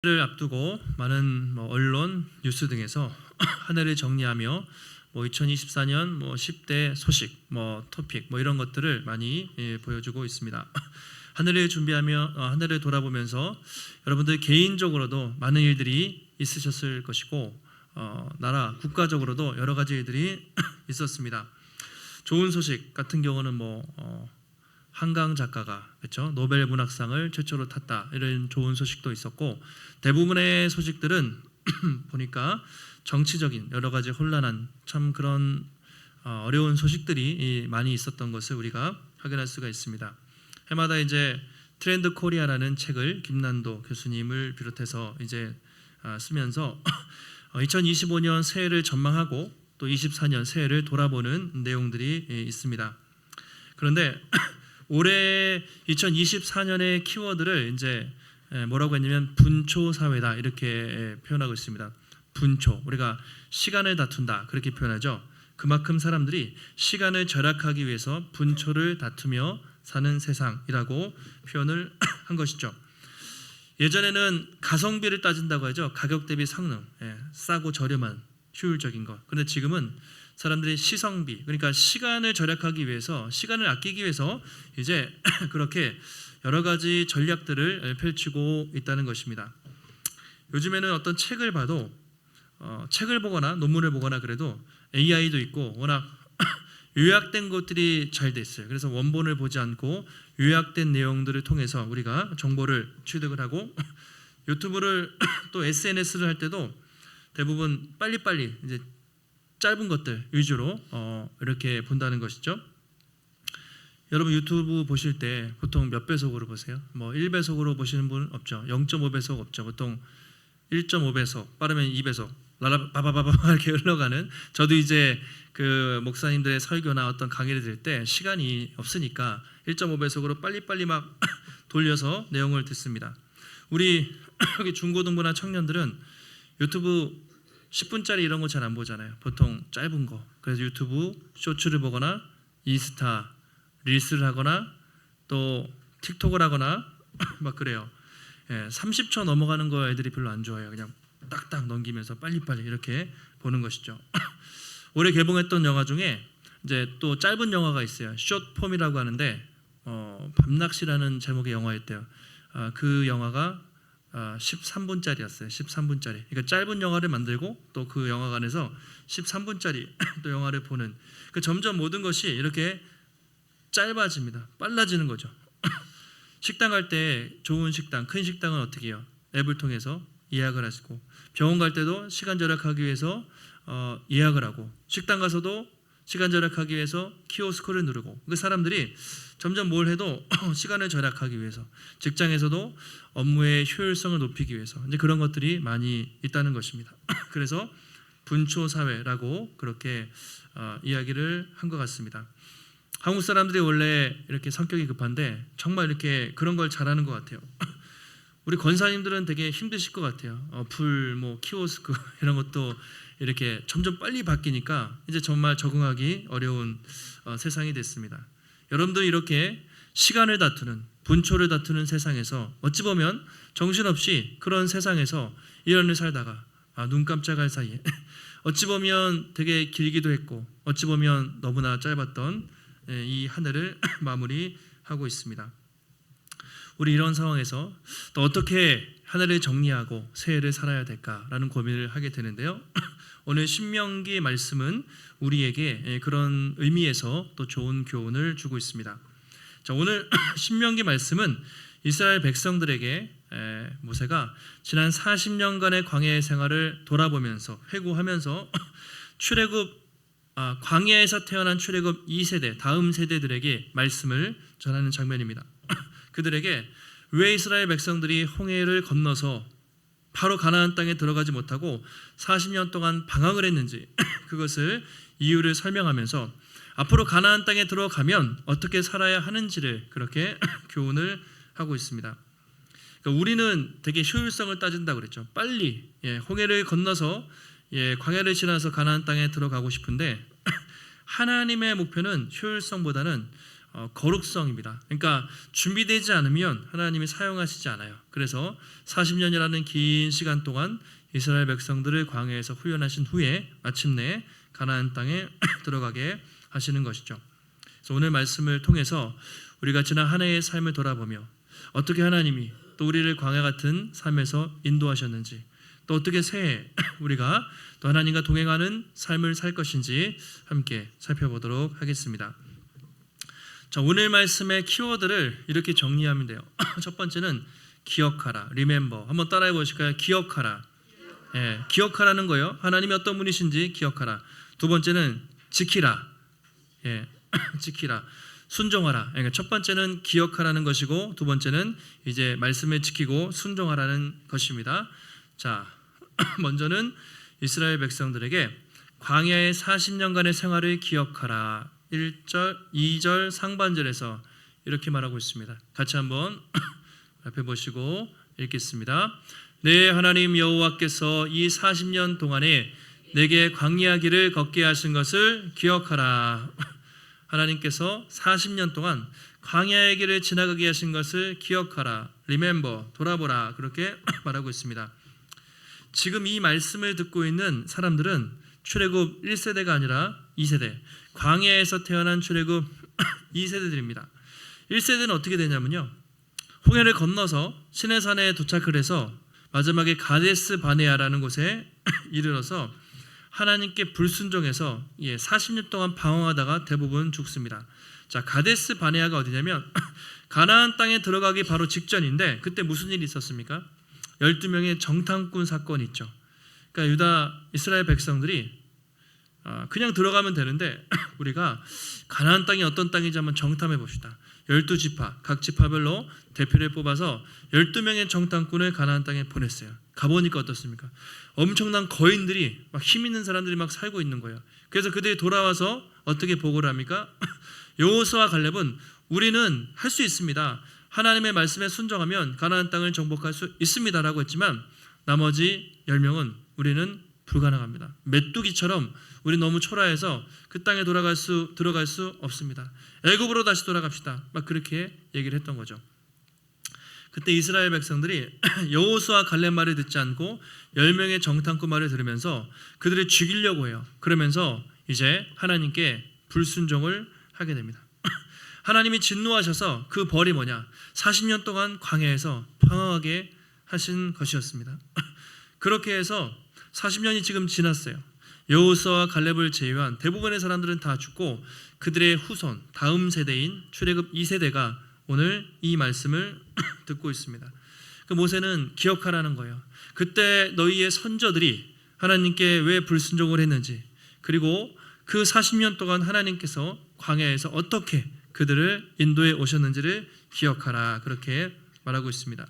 를 앞두고 많은 언론, 뉴스 등에서 한 해를 정리하며 2024년 10대 소식, 토픽 이런 것들을 많이 보여주고 있습니다. 한 해를 준비하며 한 해를 돌아보면서 여러분들 개인적으로도 많은 일들이 있으셨을 것이고 나라, 국가적으로도 여러 가지 일들이 있었습니다. 좋은 소식 같은 경우는 한강 작가가 그렇죠? 노벨 문학상을 최초로 탔다 이런 좋은 소식도 있었고 대부분의 소식들은 보니까 정치적인 여러 가지 혼란한 참 그런 어려운 소식들이 많이 있었던 것을 우리가 확인할 수가 있습니다. 해마다 이제 트렌드 코리아라는 책을 김난도 교수님을 비롯해서 이제 쓰면서 2025년 새해를 전망하고 또 24년 새해를 돌아보는 내용들이 있습니다. 그런데 올해 2024년의 키워드를 이제 뭐라고 했냐면 분초 사회다 이렇게 표현하고 있습니다. 분초, 우리가 시간을 다툰다 그렇게 표현하죠. 그만큼 사람들이 시간을 절약하기 위해서 분초를 다투며 사는 세상이라고 표현을 한 것이죠. 예전에는 가성비를 따진다고 하죠. 가격 대비 성능, 싸고 저렴한 효율적인 것. 그런데 지금은 사람들이 시성비, 그러니까 시간을 절약하기 위해서, 시간을 아끼기 위해서 이제 그렇게 여러 가지 전략들을 펼치고 있다는 것입니다. 요즘에는 어떤 책을 봐도 책을 보거나 논문을 보거나 그래도 AI도 있고 워낙 요약된 것들이 잘 돼 있어요. 그래서 원본을 보지 않고 요약된 내용들을 통해서 우리가 정보를 취득을 하고 유튜브를 또 SNS를 할 때도 대부분 빨리빨리 이제 짧은 것들 위주로 이렇게 본다는 것이죠. 여러분 유튜브 보실 때 보통 몇 배속으로 보세요? 1배속으로 보시는 분 없죠. 0.5배속 없죠. 보통 1.5배속, 빠르면 2배속, 라라바바바바 이렇게 흘러가는. 저도 이제 그 목사님들의 설교나 어떤 강의를 들을 때 시간이 없으니까 1.5배속으로 빨리빨리 막 돌려서 내용을 듣습니다. 우리 여기 중고등부나 청년들은 유튜브 10분짜리 이런 거 잘 안 보잖아요. 보통 짧은 거. 그래서 유튜브 쇼츠를 보거나 인스타 릴스를 하거나 또 틱톡을 하거나 막 그래요. 30초 넘어가는 거 애들이 별로 안 좋아해요. 그냥 딱딱 넘기면서 빨리빨리 이렇게 보는 것이죠. 올해 개봉했던 영화 중에 이제 또 짧은 영화가 있어요. 숏폼이라고 하는데 밤낚시라는 제목의 영화였대요. 그 영화가 13분짜리였어요. 13분짜리. 그러니까 짧은 영화를 만들고 또 그 영화관에서 13분짜리 또 영화를 보는. 점점 모든 것이 이렇게 짧아집니다. 빨라지는 거죠. 식당 갈 때 좋은 식당, 큰 식당은 어떻게 해요? 앱을 통해서 예약을 하시고, 병원 갈 때도 시간 절약하기 위해서 예약을 하고, 식당 가서도 시간 절약하기 위해서 키오스크를 누르고. 그 사람들이 점점 뭘 해도 시간을 절약하기 위해서, 직장에서도 업무의 효율성을 높이기 위해서 이제 그런 것들이 많이 있다는 것입니다. 그래서 분초 사회라고 그렇게 이야기를 한 것 같습니다. 한국 사람들이 원래 이렇게 성격이 급한데 정말 이렇게 그런 걸 잘하는 것 같아요. 우리 권사님들은 되게 힘드실 것 같아요. 어플, 키오스크 이런 것도 이렇게 점점 빨리 바뀌니까 이제 정말 적응하기 어려운 세상이 됐습니다. 여러분들 이렇게 시간을 다투는, 분초를 다투는 세상에서 어찌 보면 정신없이 그런 세상에서 1년을 살다가 눈 깜짝할 사이에 어찌 보면 되게 길기도 했고 어찌 보면 너무나 짧았던 이 한 해를 마무리하고 있습니다. 우리 이런 상황에서 또 어떻게 한 해를 정리하고 새해를 살아야 될까라는 고민을 하게 되는데요. 오늘 신명기 말씀은 우리에게 그런 의미에서 또 좋은 교훈을 주고 있습니다. 자, 오늘 신명기 말씀은 이스라엘 백성들에게 모세가 지난 40년간의 광야의 생활을 돌아보면서 회고하면서 출애굽 광야에서 태어난 출애굽 2세대 다음 세대들에게 말씀을 전하는 장면입니다. 그들에게 왜 이스라엘 백성들이 홍해를 건너서 바로 가나안 땅에 들어가지 못하고 40년 동안 방황을 했는지 그것을 이유를 설명하면서 앞으로 가나안 땅에 들어가면 어떻게 살아야 하는지를 그렇게 교훈을 하고 있습니다. 그러니까 우리는 되게 효율성을 따진다고 그랬죠. 빨리 홍해를 건너서 광야를 지나서 가나안 땅에 들어가고 싶은데 하나님의 목표는 효율성보다는 거룩성입니다. 그러니까 준비되지 않으면 하나님이 사용하시지 않아요. 그래서 40년이라는 긴 시간 동안 이스라엘 백성들을 광야에서 훈련하신 후에 마침내 가나안 땅에 들어가게 하시는 것이죠. 그래서 오늘 말씀을 통해서 우리가 지난 한 해의 삶을 돌아보며 어떻게 하나님이 또 우리를 광야 같은 삶에서 인도하셨는지, 또 어떻게 새해 우리가 또 하나님과 동행하는 삶을 살 것인지 함께 살펴보도록 하겠습니다. 자, 오늘 말씀의 키워드를 이렇게 정리하면 돼요. 첫 번째는 기억하라, remember. 한번 따라해 보실까요? 기억하라. 예, 기억하라는 거예요. 하나님이 어떤 분이신지 기억하라. 두 번째는 지키라. 예, 지키라. 순종하라. 그러니까 첫 번째는 기억하라는 것이고, 두 번째는 이제 말씀을 지키고 순종하라는 것입니다. 자, 먼저는 이스라엘 백성들에게 광야의 40년간의 생활을 기억하라. 1절, 2절 상반절에서 이렇게 말하고 있습니다. 같이 한번 앞에 보시고 읽겠습니다. 내 하나님 여호와께서 이 40년 동안에 내게 광야 길을 걷게 하신 것을 기억하라. 하나님께서 40년 동안 광야의 길을 지나가게 하신 것을 기억하라. Remember, 돌아보라. 그렇게 말하고 있습니다. 지금 이 말씀을 듣고 있는 사람들은 출애굽 1세대가 아니라 2세대, 광야에서 태어난 출애굽 2세대들입니다. 1세대는 어떻게 되냐면요, 홍해를 건너서 시내산에 도착을 해서 마지막에 가데스 바네아라는 곳에 이르러서 하나님께 불순종해서 40년 동안 방황하다가 대부분 죽습니다. 자, 가데스 바네아가 어디냐면 가나안 땅에 들어가기 바로 직전인데, 그때 무슨 일이 있었습니까? 12명의 정탐꾼 사건이 있죠. 그러니까 유다 이스라엘 백성들이 그냥 들어가면 되는데 우리가 가나안 땅이 어떤 땅인지 한번 정탐해 봅시다. 12지파, 각 지파별로 대표를 뽑아서 12명의 정탐꾼을 가나안 땅에 보냈어요. 가보니까 어떻습니까? 엄청난 거인들이, 막 힘 있는 사람들이 막 살고 있는 거예요. 그래서 그들이 돌아와서 어떻게 보고를 합니까? 여호수아와 갈렙은 우리는 할 수 있습니다. 하나님의 말씀에 순종하면 가나안 땅을 정복할 수 있습니다라고 했지만, 나머지 10명은 우리는 불가능합니다. 메뚜기처럼 우리 너무 초라해서 그 땅에 들어갈 수 없습니다. 애굽으로 다시 돌아갑시다. 막 그렇게 얘기를 했던 거죠. 그때 이스라엘 백성들이 여호수아 갈렙 말을 듣지 않고 10명의 정탐꾼 말을 들으면서 그들을 죽이려고 해요. 그러면서 이제 하나님께 불순종을 하게 됩니다. 하나님이 진노하셔서 그 벌이 뭐냐? 40년 동안 광야에서 방황하게 하신 것이었습니다. 그렇게 해서 40년이 지금 지났어요. 여호수아와 갈렙을 제외한 대부분의 사람들은 다 죽고, 그들의 후손, 다음 세대인 출애굽 2세대가 오늘 이 말씀을 듣고 있습니다. 그 모세는 기억하라는 거예요. 그때 너희의 선조들이 하나님께 왜 불순종을 했는지, 그리고 그 40년 동안 하나님께서 광야에서 어떻게 그들을 인도해 오셨는지를 기억하라. 그렇게 말하고 있습니다.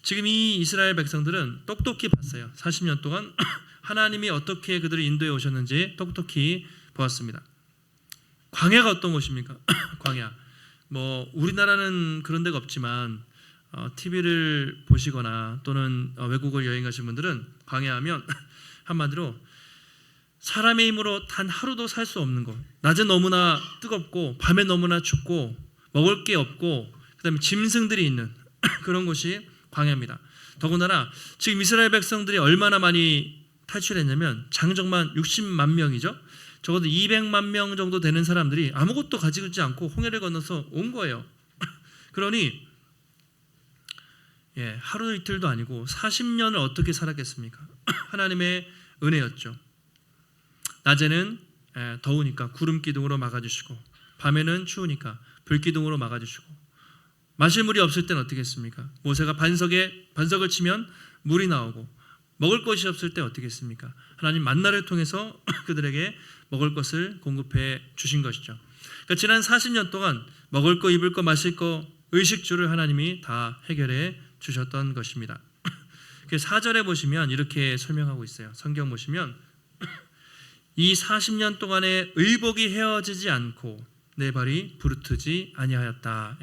지금 이 이스라엘 백성들은 똑똑히 봤어요. 40년 동안 하나님이 어떻게 그들을 인도해 오셨는지 똑똑히 보았습니다. 광야가 어떤 곳입니까? 광야. 뭐 우리나라는 그런 데가 없지만 TV를 보시거나 또는 외국을 여행 가신 분들은 광야하면 한마디로 사람의 힘으로 단 하루도 살 수 없는 것. 낮에 너무나 뜨겁고 밤에 너무나 춥고 먹을 게 없고 그다음에 짐승들이 있는 그런 곳이 광야입니다. 더군다나 지금 이스라엘 백성들이 얼마나 많이 탈출했냐면 장정만 60만 명이죠. 적어도 200만 명 정도 되는 사람들이 아무것도 가지고 있지 않고 홍해를 건너서 온 거예요. 그러니 하루 이틀도 아니고 40년을 어떻게 살았겠습니까? 하나님의 은혜였죠. 낮에는 더우니까 구름 기둥으로 막아주시고, 밤에는 추우니까 불 기둥으로 막아주시고, 마실 물이 없을 때는 어떻게 했습니까? 모세가 반석을 치면 물이 나오고, 먹을 것이 없을 때 어떻게 했습니까? 하나님 만나를 통해서 그들에게 먹을 것을 공급해 주신 것이죠. 그러니까 지난 40년 동안 먹을 거, 입을 거, 마실 거, 의식주를 하나님이 다 해결해 주셨던 것입니다. 4절에 보시면 이렇게 설명하고 있어요. 성경 보시면 이 40년 동안에 의복이 헤어지지 않고 내 발이 부르트지 아니하였다.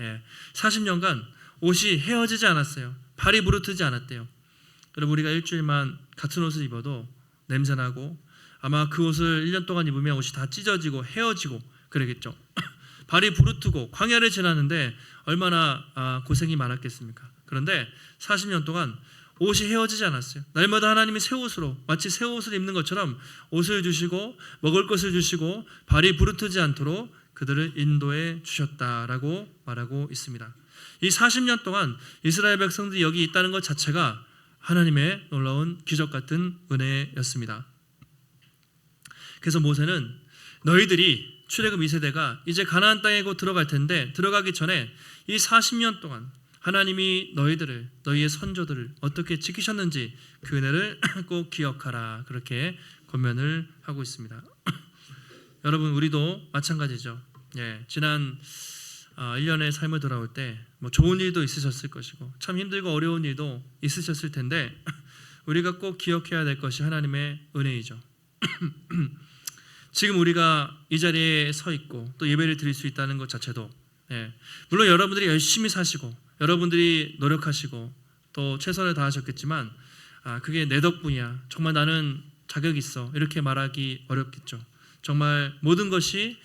40년간 옷이 헤어지지 않았어요. 발이 부르트지 않았대요. 여러분, 우리가 일주일만 같은 옷을 입어도 냄새나고 아마 그 옷을 1년 동안 입으면 옷이 다 찢어지고 헤어지고 그러겠죠. 발이 부르트고 광야를 지나는데 얼마나 고생이 많았겠습니까? 그런데 40년 동안 옷이 헤어지지 않았어요. 날마다 하나님이 새 옷으로, 마치 새 옷을 입는 것처럼 옷을 주시고 먹을 것을 주시고 발이 부르트지 않도록 그들을 인도해 주셨다라고 말하고 있습니다. 이 40년 동안 이스라엘 백성들이 여기 있다는 것 자체가 하나님의 놀라운 기적 같은 은혜였습니다. 그래서 모세는 너희들이 출애굽 2세대가 이제 가나안 땅에 곧 들어갈 텐데 들어가기 전에 이 40년 동안 하나님이 너희들을, 너희의 선조들을 어떻게 지키셨는지 그 은혜를 꼭 기억하라, 그렇게 권면을 하고 있습니다. 여러분, 우리도 마찬가지죠. 지난 1년의 삶을 돌아올 때 뭐 좋은 일도 있으셨을 것이고 참 힘들고 어려운 일도 있으셨을 텐데 우리가 꼭 기억해야 될 것이 하나님의 은혜이죠. 지금 우리가 이 자리에 서 있고 또 예배를 드릴 수 있다는 것 자체도, 물론 여러분들이 열심히 사시고 여러분들이 노력하시고 또 최선을 다하셨겠지만 그게 내 덕분이야, 정말 나는 자격 있어, 이렇게 말하기 어렵겠죠. 정말 모든 것이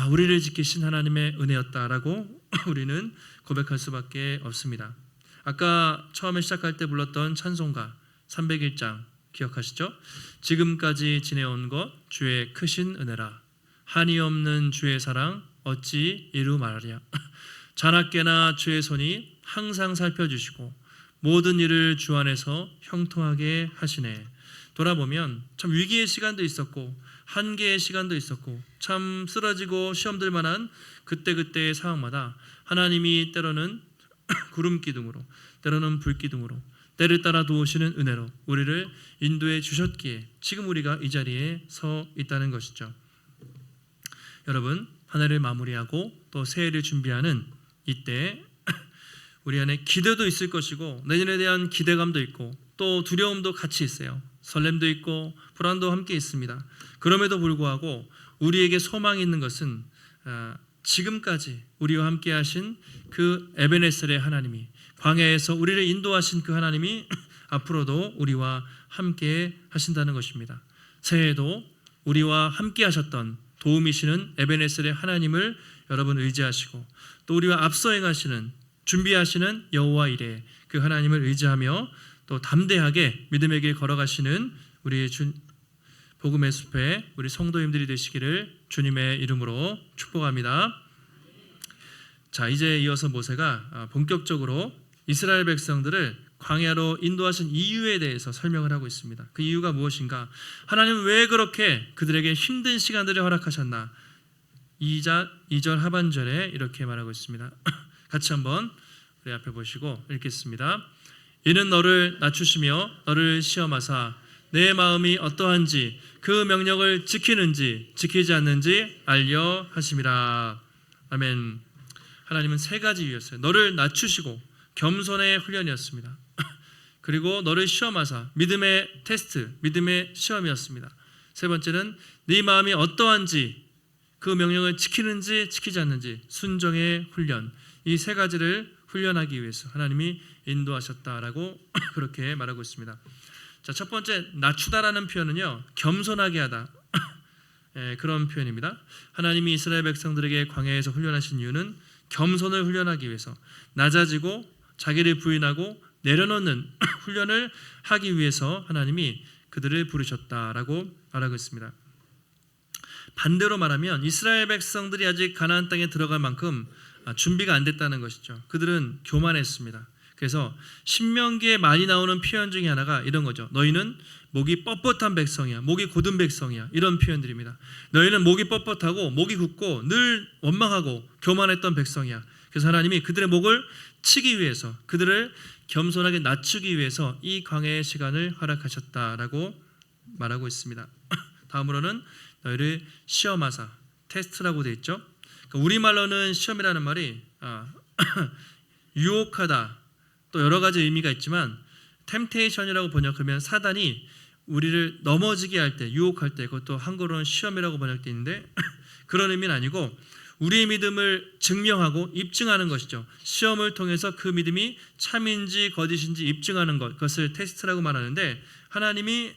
우리를 지키신 하나님의 은혜였다라고 우리는 고백할 수밖에 없습니다. 아까 처음에 시작할 때 불렀던 찬송가 301장 기억하시죠? 지금까지 지내온 것 주의 크신 은혜라, 한이 없는 주의 사랑 어찌 이루 말하랴. 자나깨나 주의 손이 항상 살펴주시고 모든 일을 주 안에서 형통하게 하시네. 돌아보면 참 위기의 시간도 있었고 한계의 시간도 있었고 참 쓰러지고 시험들 만한 그때그때의 상황마다 하나님이 때로는 구름 기둥으로, 때로는 불 기둥으로, 때를 따라 도우시는 은혜로 우리를 인도해 주셨기에 지금 우리가 이 자리에 서 있다는 것이죠. 여러분, 한 해를 마무리하고 또 새해를 준비하는 이때 우리 안에 기대도 있을 것이고 내년에 대한 기대감도 있고 또 두려움도 같이 있어요. 설렘도 있고 불안도 함께 있습니다. 그럼에도 불구하고 우리에게 소망이 있는 것은 지금까지 우리와 함께 하신 그 에베네셀의 하나님이, 광야에서 우리를 인도하신 그 하나님이 앞으로도 우리와 함께 하신다는 것입니다. 새해에도 우리와 함께 하셨던 도움이시는 에베네셀의 하나님을 여러분 의지하시고 또 우리와 앞서 행하시는, 준비하시는 여호와 이레 그 하나님을 의지하며 또 담대하게 믿음의 길 걸어가시는 우리의 복음의 숲에 우리 성도님들이 되시기를 주님의 이름으로 축복합니다. 자, 이제 이어서 모세가 본격적으로 이스라엘 백성들을 광야로 인도하신 이유에 대해서 설명을 하고 있습니다. 그 이유가 무엇인가? 하나님은 왜 그렇게 그들에게 힘든 시간들을 허락하셨나? 2절 하반절에 이렇게 말하고 있습니다. 같이 한번 우리 앞에 보시고 읽겠습니다. 이는 너를 낮추시며 너를 시험하사 내 마음이 어떠한지 그 명령을 지키는지 지키지 않는지 알려 하심이라. 아멘. 하나님은 세 가지 이유였어요. 너를 낮추시고 겸손의 훈련이었습니다. 그리고 너를 시험하사 믿음의 테스트, 믿음의 시험이었습니다. 세 번째는 네 마음이 어떠한지 그 명령을 지키는지 지키지 않는지 순종의 훈련. 이 세 가지를 훈련하기 위해서 하나님이 인도하셨다라고 그렇게 말하고 있습니다. 자, 첫 번째 낮추다라는 표현은요, 겸손하게 하다 그런 표현입니다. 하나님이 이스라엘 백성들에게 광야에서 훈련하신 이유는 겸손을 훈련하기 위해서, 낮아지고 자기를 부인하고 내려놓는 훈련을 하기 위해서 하나님이 그들을 부르셨다라고 말하고 있습니다. 반대로 말하면 이스라엘 백성들이 아직 가나안 땅에 들어갈 만큼 준비가 안 됐다는 것이죠. 그들은 교만했습니다. 그래서 신명기에 많이 나오는 표현 중에 하나가 이런 거죠. 너희는 목이 뻣뻣한 백성이야, 목이 곧은 백성이야, 이런 표현들입니다. 너희는 목이 뻣뻣하고 목이 굳고 늘 원망하고 교만했던 백성이야. 그래서 하나님이 그들의 목을 치기 위해서, 그들을 겸손하게 낮추기 위해서 이 광야의 시간을 허락하셨다라고 말하고 있습니다. 다음으로는 너희를 시험하사, 테스트라고 되어 있죠. 우리말로는 시험이라는 말이 유혹하다, 또 여러 가지 의미가 있지만 템테이션이라고 번역하면 사단이 우리를 넘어지게 할 때, 유혹할 때, 그것도 한국어로는 시험이라고 번역되어 있는데 그런 의미는 아니고 우리의 믿음을 증명하고 입증하는 것이죠. 시험을 통해서 그 믿음이 참인지 거짓인지 입증하는 것, 그것을 테스트라고 말하는데 하나님이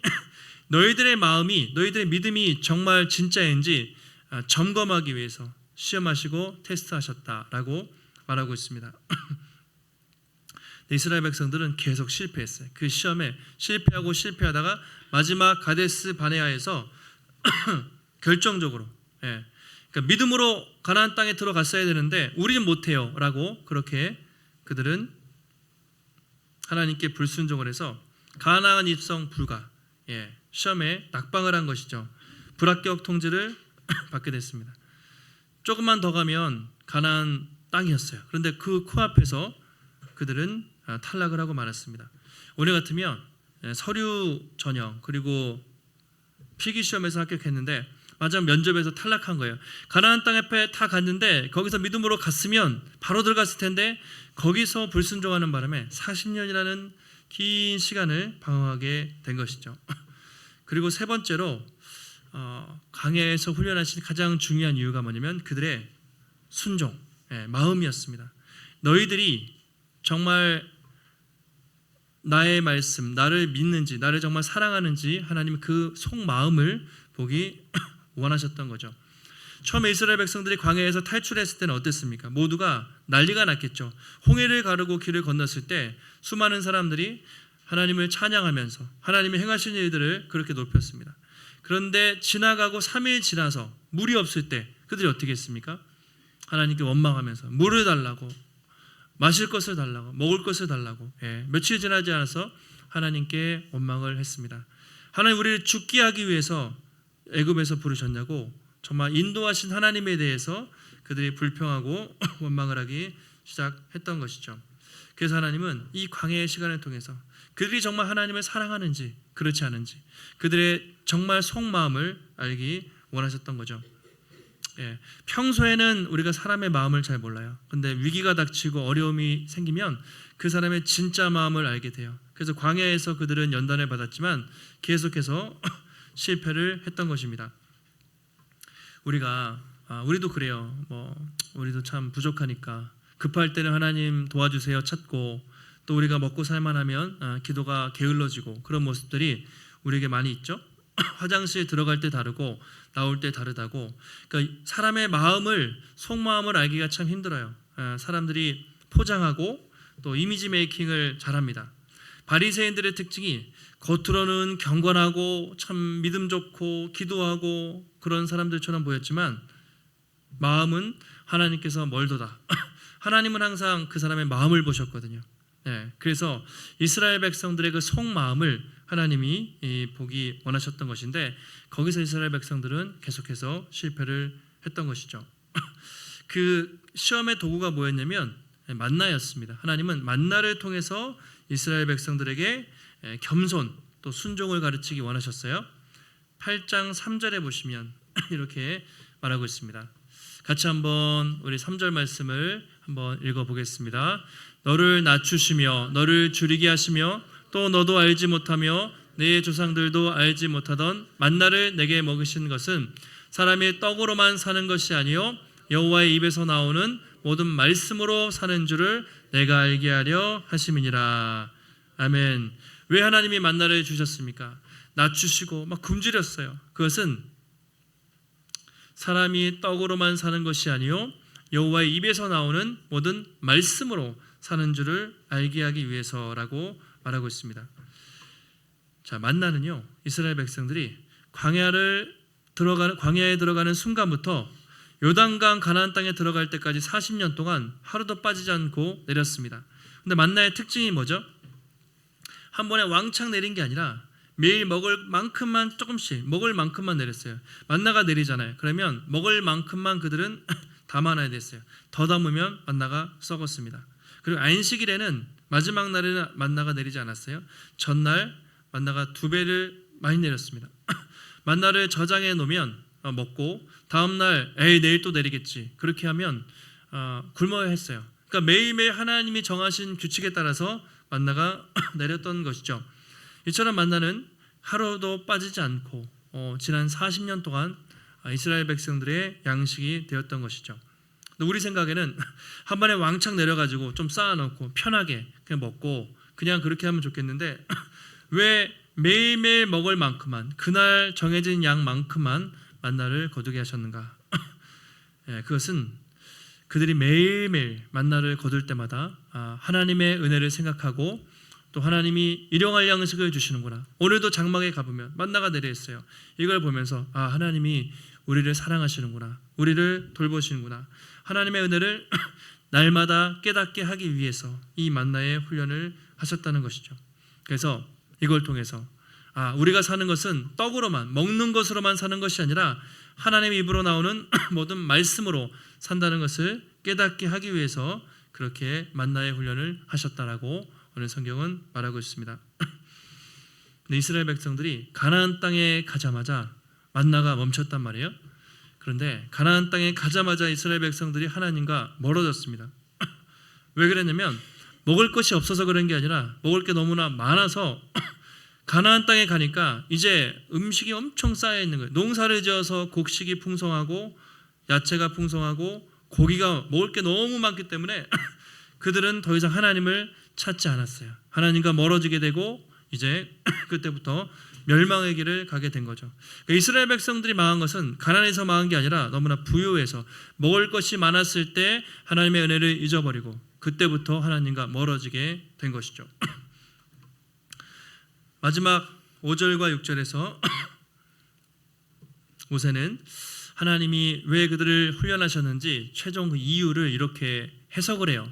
너희들의 마음이, 너희들의 믿음이 정말 진짜인지 점검하기 위해서 시험하시고 테스트하셨다라고 말하고 있습니다. 이스라엘 백성들은 계속 실패했어요. 그 시험에 실패하고 실패하다가 마지막 가데스 바네아에서 결정적으로, 그러니까 믿음으로 가나안 땅에 들어갔어야 되는데 우리는 못해요라고 그렇게 그들은 하나님께 불순종을 해서 가나안 입성 불가, 시험에 낙방을 한 것이죠. 불합격 통지를 받게 됐습니다. 조금만 더 가면 가나안 땅이었어요. 그런데 그 코앞에서 그들은 탈락을 하고 말았습니다. 오늘 같으면 서류 전형 그리고 필기 시험에서 합격했는데 마지막 면접에서 탈락한 거예요. 가나안 땅 앞에 다 갔는데 거기서 믿음으로 갔으면 바로 들어갔을 텐데 거기서 불순종하는 바람에 40년이라는 긴 시간을 방황하게 된 것이죠. 그리고 세 번째로 광야에서 훈련하신 가장 중요한 이유가 뭐냐면 그들의 순종, 마음이었습니다. 너희들이 정말 나의 말씀, 나를 믿는지, 나를 정말 사랑하는지 하나님 그 속마음을 보기 원하셨던 거죠. 처음에 이스라엘 백성들이 광야에서 탈출했을 때는 어땠습니까? 모두가 난리가 났겠죠. 홍해를 가르고 길을 건넜을 때 수많은 사람들이 하나님을 찬양하면서 하나님이 행하신 일들을 그렇게 높였습니다. 그런데 지나가고 3일 지나서 물이 없을 때 그들이 어떻게 했습니까? 하나님께 원망하면서 물을 달라고, 마실 것을 달라고, 먹을 것을 달라고, 며칠 지나지 않아서 하나님께 원망을 했습니다. 하나님 우리를 죽게 하기 위해서 애굽에서 부르셨냐고 정말 인도하신 하나님에 대해서 그들이 불평하고 원망을 하기 시작했던 것이죠. 그래서 하나님은 이 광야의 시간을 통해서 그들이 정말 하나님을 사랑하는지 그렇지 않은지 그들의 정말 속마음을 알기 원하셨던 거죠. 평소에는 우리가 사람의 마음을 잘 몰라요. 근데 위기가 닥치고 어려움이 생기면 그 사람의 진짜 마음을 알게 돼요. 그래서 광야에서 그들은 연단을 받았지만 계속해서 실패를 했던 것입니다. 우리도 그래요. 우리도 참 부족하니까 급할 때는 하나님 도와주세요 찾고 또 우리가 먹고 살만하면 기도가 게을러지고 그런 모습들이 우리에게 많이 있죠. 화장실 들어갈 때 다르고 나올 때 다르다고. 그러니까 사람의 마음을 속마음을 알기가 참 힘들어요. 사람들이 포장하고 또 이미지 메이킹을 잘합니다. 바리새인들의 특징이 겉으로는 경건하고 참 믿음 좋고 기도하고 그런 사람들처럼 보였지만 마음은 하나님께서 멀도다. 하나님은 항상 그 사람의 마음을 보셨거든요. 그래서 이스라엘 백성들의 그 속마음을 하나님이 보기 원하셨던 것인데 거기서 이스라엘 백성들은 계속해서 실패를 했던 것이죠. 그 시험의 도구가 뭐였냐면 만나였습니다. 하나님은 만나를 통해서 이스라엘 백성들에게 겸손 또 순종을 가르치기 원하셨어요. 8장 3절에 보시면 이렇게 말하고 있습니다. 같이 한번 우리 3절 말씀을 한번 읽어보겠습니다. 너를 낮추시며 너를 줄이게 하시며 또 너도 알지 못하며 내 조상들도 알지 못하던 만나를 내게 먹이신 것은 사람의 떡으로만 사는 것이 아니요 여호와의 입에서 나오는 모든 말씀으로 사는 줄을 내가 알게 하려 하심이니라. 아멘. 왜 하나님이 만나를 주셨습니까? 낮추시고 막 굶주렸어요. 그것은 사람이 떡으로만 사는 것이 아니요 여호와의 입에서 나오는 모든 말씀으로 사는 줄을 알게 하기 위해서라고 말하고 있습니다. 자, 만나는요 이스라엘 백성들이 광야에 들어가는 순간부터 요단강 가나안 땅에 들어갈 때까지 40년 동안 하루도 빠지지 않고 내렸습니다. 근데 만나의 특징이 뭐죠? 한 번에 왕창 내린 게 아니라 매일 먹을 만큼만 조금씩 먹을 만큼만 내렸어요. 만나가 내리잖아요. 그러면 먹을 만큼만 그들은 담아놔야 됐어요. 더 담으면 만나가 썩었습니다. 그리고 안식일에는 마지막 날에는 만나가 내리지 않았어요. 전날 만나가 2배를 많이 내렸습니다. 만나를 저장해 놓으면 먹고 다음날 내일 또 내리겠지 그렇게 하면 굶어야 했어요. 그러니까 매일매일 하나님이 정하신 규칙에 따라서 만나가 내렸던 것이죠. 이처럼 만나는 하루도 빠지지 않고 지난 40년 동안 이스라엘 백성들의 양식이 되었던 것이죠. 우리 생각에는 한 번에 왕창 내려가지고 좀 쌓아놓고 편하게 그냥 먹고 그냥 그렇게 하면 좋겠는데 왜 매일매일 먹을 만큼만 그날 정해진 양만큼만 만나를 거두게 하셨는가? 그것은 그들이 매일매일 만나를 거둘 때마다 하나님의 은혜를 생각하고 또 하나님이 일용할 양식을 주시는구나. 오늘도 장막에 가보면 만나가 내려 있어요. 이걸 보면서 하나님이 우리를 사랑하시는구나. 우리를 돌보시는구나. 하나님의 은혜를 날마다 깨닫게 하기 위해서 이 만나의 훈련을 하셨다는 것이죠. 그래서 이걸 통해서 우리가 사는 것은 떡으로만 먹는 것으로만 사는 것이 아니라 하나님의 입으로 나오는 모든 말씀으로 산다는 것을 깨닫게 하기 위해서 그렇게 만나의 훈련을 하셨다라고 오늘 성경은 말하고 있습니다. 근데 이스라엘 백성들이 가나안 땅에 가자마자 만나가 멈췄단 말이에요. 그런데 가나안 땅에 가자마자 이스라엘 백성들이 하나님과 멀어졌습니다. 왜 그랬냐면 먹을 것이 없어서 그런 게 아니라 먹을 게 너무나 많아서 가나안 땅에 가니까 이제 음식이 엄청 쌓여 있는 거예요. 농사를 지어서 곡식이 풍성하고 야채가 풍성하고 고기가 먹을 게 너무 많기 때문에 그들은 더 이상 하나님을 찾지 않았어요. 하나님과 멀어지게 되고 이제 그때부터 멸망의 길을 가게 된 거죠. 그러니까 이스라엘 백성들이 망한 것은 가난해서 망한 게 아니라 너무나 부유해서 먹을 것이 많았을 때 하나님의 은혜를 잊어버리고 그때부터 하나님과 멀어지게 된 것이죠. 마지막 5절과 6절에서 모세는 하나님이 왜 그들을 훈련하셨는지 최종 그 이유를 이렇게 해석을 해요.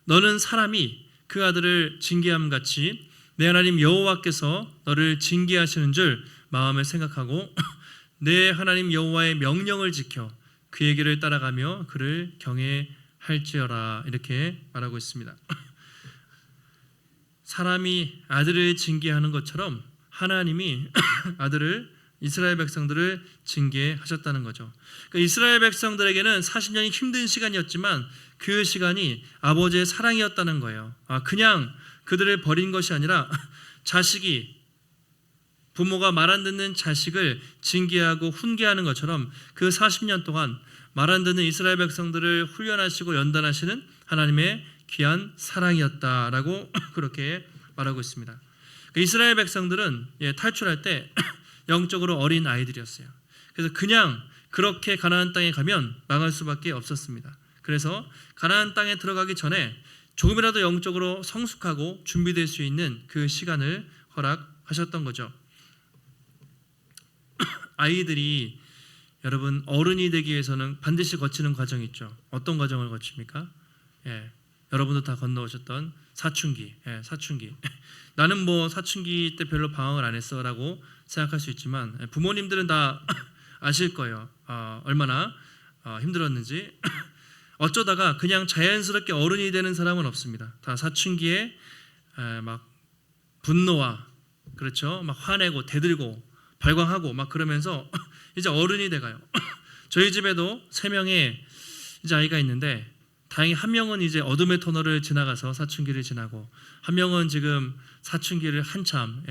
너는 사람이 그 아들을 징계함 같이 내 하나님 여호와께서 너를 징계하시는 줄 마음에 생각하고 내 하나님 여호와의 명령을 지켜 그의 길을 따라가며 그를 경외할지어라 이렇게 말하고 있습니다. 사람이 아들을 징계하는 것처럼 하나님이 이스라엘 백성들을 징계하셨다는 거죠. 그러니까 이스라엘 백성들에게는 40년이 힘든 시간이었지만 그 시간이 아버지의 사랑이었다는 거예요. 그냥 그들을 버린 것이 아니라 부모가 말 안 듣는 자식을 징계하고 훈계하는 것처럼 그 40년 동안 말 안 듣는 이스라엘 백성들을 훈련하시고 연단하시는 하나님의 귀한 사랑이었다라고 그렇게 말하고 있습니다. 그러니까 이스라엘 백성들은 탈출할 때 영적으로 어린 아이들이었어요. 그래서 그냥 그렇게 가나안 땅에 가면 망할 수밖에 없었습니다. 그래서 가나안 땅에 들어가기 전에 조금이라도 영적으로 성숙하고 준비될 수 있는 그 시간을 허락하셨던 거죠. 아이들이 여러분 어른이 되기 위해서는 반드시 거치는 과정이 있죠. 어떤 과정을 거칩니까? 여러분도 다 건너오셨던 사춘기. 사춘기. 나는 사춘기 때 별로 방황을 안 했어라고 생각할 수 있지만 부모님들은 다 아실 거예요. 얼마나 힘들었는지. 어쩌다가 그냥 자연스럽게 어른이 되는 사람은 없습니다. 다 사춘기에 막 분노와 그렇죠. 막 화내고 대들고 발광하고 막 그러면서 이제 어른이 돼가요. 저희 집에도 3명의 이제 아이가 있는데 다행히 한 명은 이제 어둠의 터널을 지나가서 사춘기를 지나고 한 명은 지금 사춘기를 한참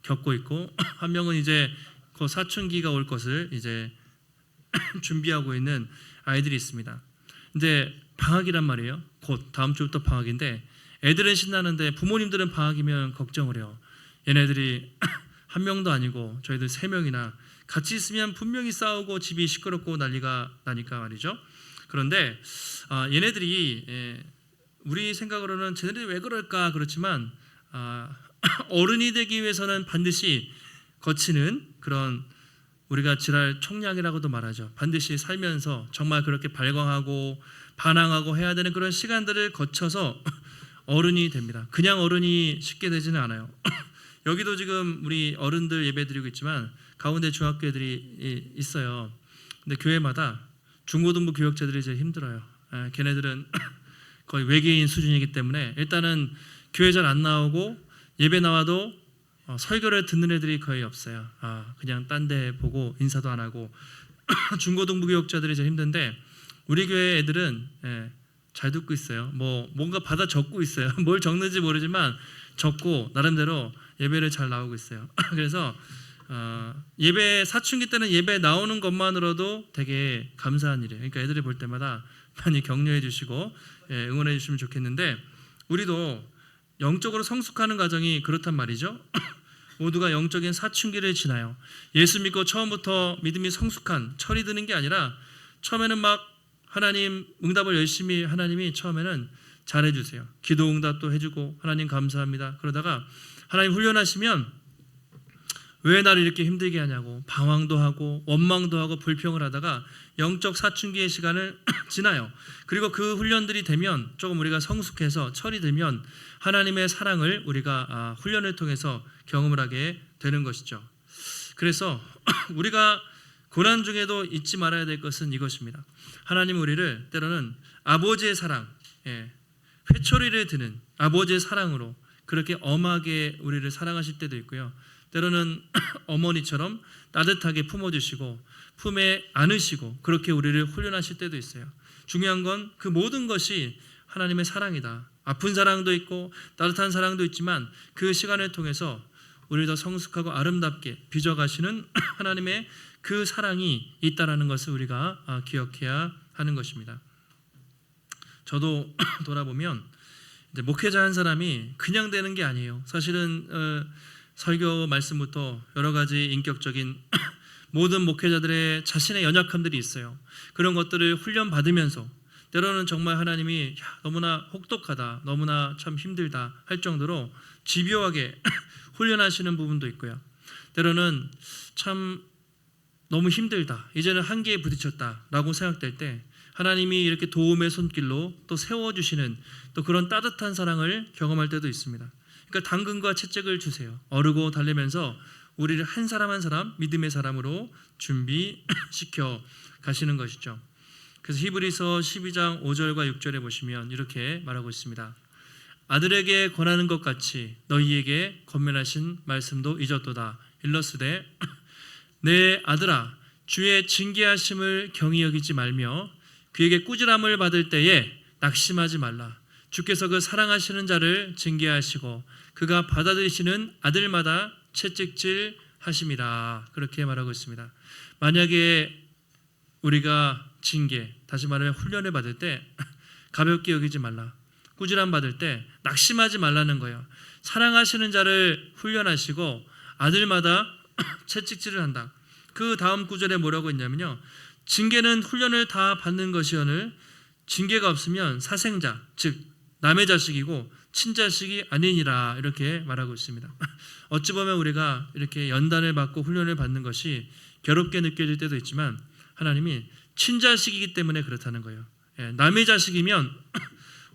겪고 있고 한 명은 이제 그 사춘기가 올 것을 이제 준비하고 있는 아이들이 있습니다. 근데 방학이란 말이에요. 곧 다음 주부터 방학인데 애들은 신나는데 부모님들은 방학이면 걱정을 해요. 얘네들이 한 명도 아니고 저희들 3명이나 같이 있으면 분명히 싸우고 집이 시끄럽고 난리가 나니까 말이죠. 그런데 얘네들이 우리 생각으로는 쟤네들이 왜 그럴까 그렇지만 어른이 되기 위해서는 반드시 거치는 그런 우리가 지랄 총량이라고도 말하죠. 반드시 살면서 정말 그렇게 발광하고 반항하고 해야 되는 그런 시간들을 거쳐서 어른이 됩니다. 그냥 어른이 쉽게 되지는 않아요. 여기도 지금 우리 어른들 예배드리고 있지만 가운데 중학교 애들이 있어요. 근데 교회마다 중고등부 교역자들이 제일 힘들어요. 걔네들은 거의 외계인 수준이기 때문에 일단은 교회 잘 안 나오고 예배 나와도 설교를 듣는 애들이 거의 없어요. 그냥 딴 데 보고 인사도 안 하고 중고등부 교역자들이 제일 힘든데 우리 교회 애들은 잘 듣고 있어요. 뭔가 받아 적고 있어요. 뭘 적는지 모르지만 적고 나름대로 예배를 잘 나오고 있어요. 그래서 예배 사춘기 때는 예배 나오는 것만으로도 되게 감사한 일이에요. 그러니까 애들이 볼 때마다 많이 격려해 주시고 응원해 주시면 좋겠는데 우리도 영적으로 성숙하는 과정이 그렇단 말이죠. 모두가 영적인 사춘기를 지나요. 예수 믿고 처음부터 믿음이 성숙한 철이 드는 게 아니라 처음에는 막 하나님 응답을 열심히 하나님이 처음에는 잘해주세요. 기도 응답도 해주고 하나님 감사합니다. 그러다가 하나님 훈련하시면 왜 나를 이렇게 힘들게 하냐고 방황도 하고 원망도 하고 불평을 하다가 영적 사춘기의 시간을 지나요. 그리고 그 훈련들이 되면 조금 우리가 성숙해서 철이 들면 하나님의 사랑을 우리가 훈련을 통해서 경험을 하게 되는 것이죠. 그래서 우리가 고난 중에도 잊지 말아야 될 것은 이것입니다. 하나님 우리를 때로는 아버지의 사랑, 회초리를 드는 아버지의 사랑으로 그렇게 엄하게 우리를 사랑하실 때도 있고요. 때로는 어머니처럼 따뜻하게 품어주시고 품에 안으시고 그렇게 우리를 훈련하실 때도 있어요. 중요한 건 그 모든 것이 하나님의 사랑이다. 아픈 사랑도 있고 따뜻한 사랑도 있지만 그 시간을 통해서 우리를 더 성숙하고 아름답게 빚어가시는 하나님의 그 사랑이 있다라는 것을 우리가 기억해야 하는 것입니다. 저도 돌아보면 이제 목회자 한 사람이 그냥 되는 게 아니에요. 사실은 설교 말씀부터 여러 가지 인격적인 모든 목회자들의 자신의 연약함들이 있어요. 그런 것들을 훈련받으면서 때로는 정말 하나님이 너무나 혹독하다, 너무나 참 힘들다 할 정도로 집요하게 훈련하시는 부분도 있고요. 때로는 참 너무 힘들다, 이제는 한계에 부딪혔다라고 생각될 때 하나님이 이렇게 도움의 손길로 또 세워주시는 또 그런 따뜻한 사랑을 경험할 때도 있습니다. 그러니까 당근과 채찍을 주세요. 어르고 달래면서 우리를 한 사람 한 사람 믿음의 사람으로 준비시켜 가시는 것이죠. 그래서 히브리서 12장 5절과 6절에 보시면 이렇게 말하고 있습니다. 아들에게 권하는 것 같이 너희에게 권면하신 말씀도 잊었도다. 일러스되 내 아들아 주의 징계하심을 경히 여기지 말며 그에게 꾸지람을 받을 때에 낙심하지 말라. 주께서 그 사랑하시는 자를 징계하시고 그가 받아들이시는 아들마다 채찍질 하심이라. 그렇게 말하고 있습니다. 만약에 우리가 징계, 다시 말하면 훈련을 받을 때 가볍게 여기지 말라. 꾸지람 받을 때 낙심하지 말라는 거예요. 사랑하시는 자를 훈련하시고 아들마다 채찍질을 한다. 그 다음 구절에 뭐라고 했냐면요, 징계는 훈련을 다 받는 것이오늘 징계가 없으면 사생자, 즉 남의 자식이고 친자식이 아니니라. 이렇게 말하고 있습니다. 어찌 보면 우리가 이렇게 연단을 받고 훈련을 받는 것이 괴롭게 느껴질 때도 있지만 하나님이 친자식이기 때문에 그렇다는 거예요. 남의 자식이면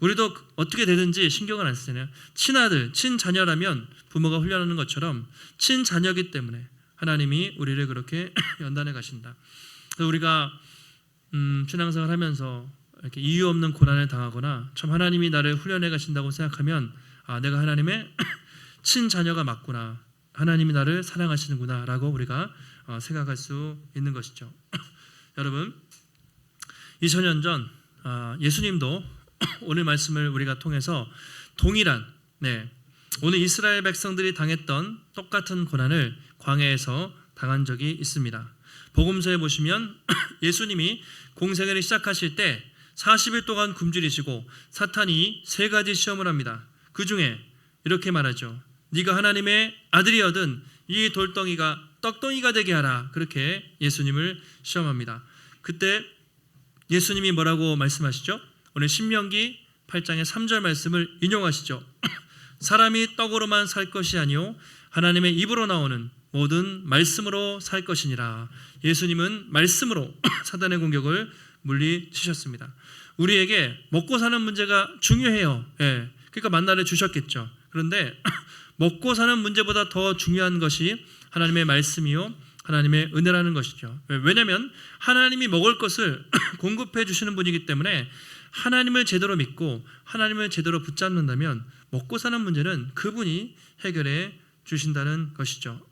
우리도 어떻게 되든지 신경을 안 쓰잖아요. 친아들, 친자녀라면 부모가 훈련하는 것처럼 친자녀이기 때문에 하나님이 우리를 그렇게 연단해 가신다. 그래서 우리가 신앙생활 하면서 이렇게 이유 없는 고난을 당하거나 참 하나님이 나를 훈련해 가신다고 생각하면 내가 하나님의 친자녀가 맞구나, 하나님이 나를 사랑하시는구나 라고 우리가 생각할 수 있는 것이죠. 여러분, 2000년 전 예수님도 오늘 말씀을 우리가 통해서 동일한 오늘 이스라엘 백성들이 당했던 똑같은 고난을 광야에서 당한 적이 있습니다. 복음서에 보시면 예수님이 공생애를 시작하실 때 40일 동안 굶주리시고 사탄이 3가지 시험을 합니다. 그 중에 이렇게 말하죠. 네가 하나님의 아들이거든 이 돌덩이가 떡덩이가 되게 하라. 그렇게 예수님을 시험합니다. 그때 예수님이 뭐라고 말씀하시죠? 오늘 신명기 8장의 3절 말씀을 인용하시죠. 사람이 떡으로만 살 것이 아니요 하나님의 입으로 나오는 모든 말씀으로 살 것이니라. 예수님은 말씀으로 사단의 공격을 물리치셨습니다. 우리에게 먹고 사는 문제가 중요해요. 그러니까 만나를 주셨겠죠. 그런데 먹고 사는 문제보다 더 중요한 것이 하나님의 말씀이요 하나님의 은혜라는 것이죠. 왜냐하면 하나님이 먹을 것을 공급해 주시는 분이기 때문에 하나님을 제대로 믿고 하나님을 제대로 붙잡는다면 먹고 사는 문제는 그분이 해결해 주신다는 것이죠.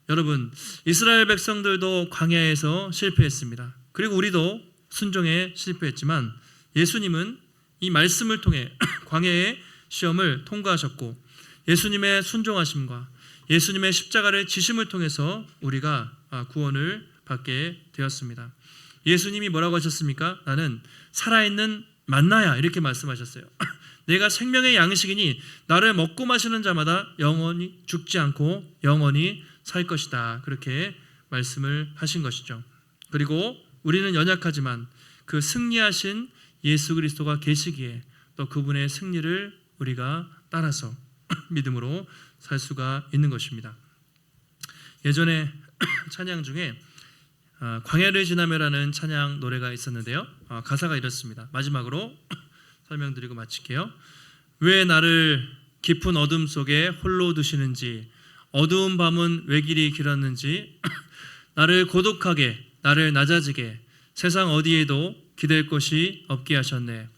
여러분, 이스라엘 백성들도 광야에서 실패했습니다. 그리고 우리도 순종에 실패했지만 예수님은 이 말씀을 통해 광야의 시험을 통과하셨고 예수님의 순종하심과 예수님의 십자가를 지심을 통해서 우리가 구원을 받게 되었습니다. 예수님이 뭐라고 하셨습니까? 나는 살아있는 만나야, 이렇게 말씀하셨어요. 내가 생명의 양식이니 나를 먹고 마시는 자마다 영원히 죽지 않고 영원히 살 것이다. 그렇게 말씀을 하신 것이죠. 그리고 우리는 연약하지만 그 승리하신 예수 그리스도가 계시기에 또 그분의 승리를 우리가 따라서 믿음으로 살 수가 있는 것입니다. 예전에 찬양 중에 광야를 지나며라는 찬양 노래가 있었는데요. 가사가 이렇습니다. 마지막으로 설명드리고 마칠게요. 왜 나를 깊은 어둠 속에 홀로 두시는지, 어두운 밤은 왜 길이 길었는지, 나를 고독하게, 나를 낮아지게 세상 어디에도 기댈 곳이 없게 하셨네.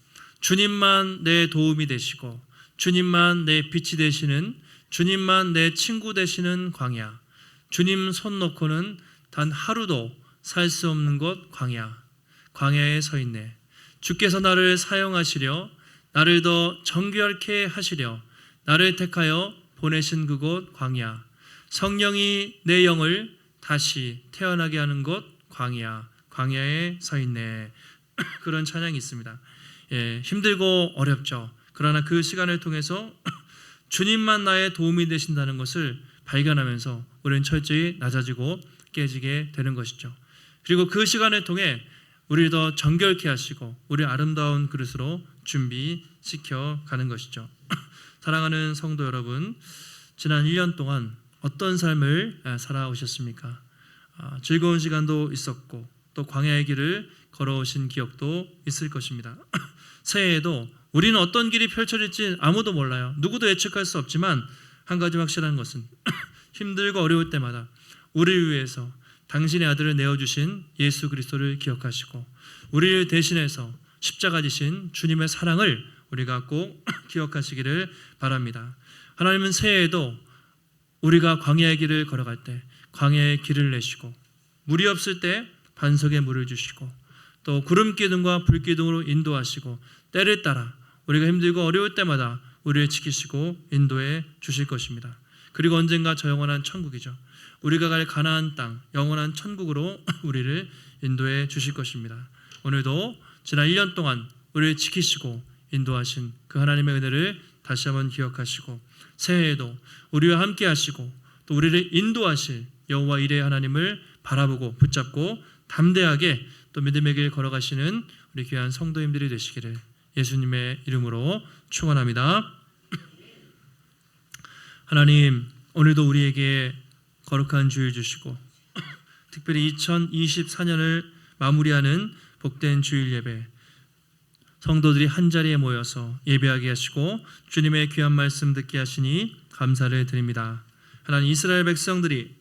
주님만 내 도움이 되시고, 주님만 내 빛이 되시는, 주님만 내 친구 되시는 광야, 주님 손 놓고는 단 하루도 살 수 없는 곳 광야에 서 있네. 주께서 나를 사용하시려, 나를 더 정결케 하시려 나를 택하여 보내신 그곳 광야, 성령이 내 영을 다시 태어나게 하는 곳 광야에 서 있네. 그런 찬양이 있습니다. 힘들고 어렵죠. 그러나 그 시간을 통해서 주님만 나의 도움이 되신다는 것을 발견하면서 우리는 철저히 낮아지고 깨지게 되는 것이죠. 그리고 그 시간을 통해 우리를 더 정결케 하시고 우리 아름다운 그릇으로 준비시켜 가는 것이죠. 사랑하는 성도 여러분, 지난 1년 동안 어떤 삶을 살아오셨습니까? 즐거운 시간도 있었고 또 광야의 길을 걸어오신 기억도 있을 것입니다. 새해에도 우리는 어떤 길이 펼쳐질지 아무도 몰라요. 누구도 예측할 수 없지만 한 가지 확실한 것은 힘들고 어려울 때마다 우리를 위해서 당신의 아들을 내어주신 예수 그리스도를 기억하시고 우리를 대신해서 십자가 지신 주님의 사랑을 우리가 꼭 기억하시기를 바랍니다. 하나님은 새해에도 우리가 광야의 길을 걸어갈 때 광야의 길을 내시고 물이 없을 때 반석에 물을 주시고 또 구름기둥과 불기둥으로 인도하시고 때를 따라 우리가 힘들고 어려울 때마다 우리를 지키시고 인도해 주실 것입니다. 그리고 언젠가 저 영원한 천국이죠. 우리가 갈 가나안 땅, 영원한 천국으로 우리를 인도해 주실 것입니다. 오늘도 지난 1년 동안 우리를 지키시고 인도하신 그 하나님의 은혜를 다시 한번 기억하시고 새해에도 우리와 함께 하시고 또 우리를 인도하실 여호와 이레의 하나님을 바라보고 붙잡고 담대하게 또 믿음의 길 걸어가시는 우리 귀한 성도님들이 되시기를 예수님의 이름으로 축원합니다. 하나님, 오늘도 우리에게 거룩한 주일 주시고 특별히 2024년을 마무리하는 복된 주일 예배, 성도들이 한자리에 모여서 예배하게 하시고 주님의 귀한 말씀 듣게 하시니 감사를 드립니다. 하나님, 이스라엘 백성들이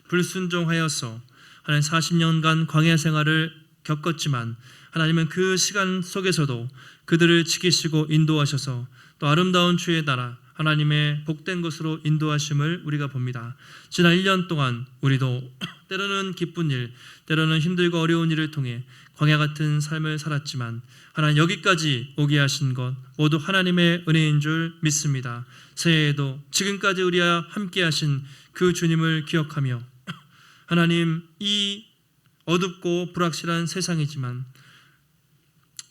불순종하여서 하나님 40년간 광야 생활을 겪었지만 하나님은 그 시간 속에서도 그들을 지키시고 인도하셔서 또 아름다운 주의 나라 하나님의 복된 것으로 인도하심을 우리가 봅니다. 지난 1년 동안 우리도 때로는 기쁜 일, 때로는 힘들고 어려운 일을 통해 광야 같은 삶을 살았지만 하나님 여기까지 오게 하신 것 모두 하나님의 은혜인 줄 믿습니다. 새해에도 지금까지 우리와 함께 하신 그 주님을 기억하며 하나님, 이 어둡고 불확실한 세상이지만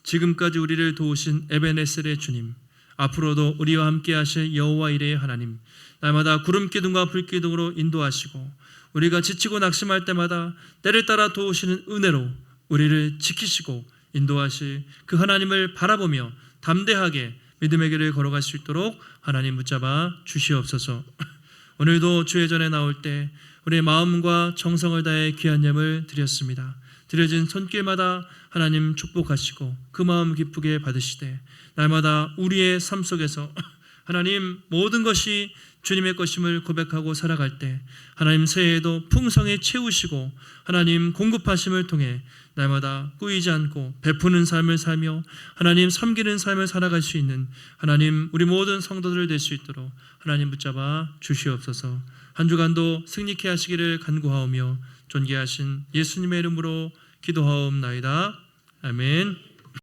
지금까지 우리를 도우신 에베네셀의 주님, 앞으로도 우리와 함께 하실 여호와 이레의 하나님, 날마다 구름기둥과 불기둥으로 인도하시고 우리가 지치고 낙심할 때마다 때를 따라 도우시는 은혜로 우리를 지키시고 인도하실 그 하나님을 바라보며 담대하게 믿음의 길을 걸어갈 수 있도록 하나님 붙잡아 주시옵소서. 오늘도 주의 전에 나올 때 우리의 마음과 정성을 다해 귀한 예물 드렸습니다. 드려진 손길마다 하나님 축복하시고 그 마음 기쁘게 받으시되 날마다 우리의 삶 속에서 하나님 모든 것이 주님의 것임을 고백하고 살아갈 때 하나님 새해에도 풍성히 채우시고 하나님 공급하심을 통해 날마다 꾸이지 않고 베푸는 삶을 살며 하나님 섬기는 삶을 살아갈 수 있는 하나님 우리 모든 성도들 될 수 있도록 하나님 붙잡아 주시옵소서. 한 주간도 승리케 하시기를 간구하오며 존귀하신 예수님의 이름으로 기도하옵나이다. 아멘.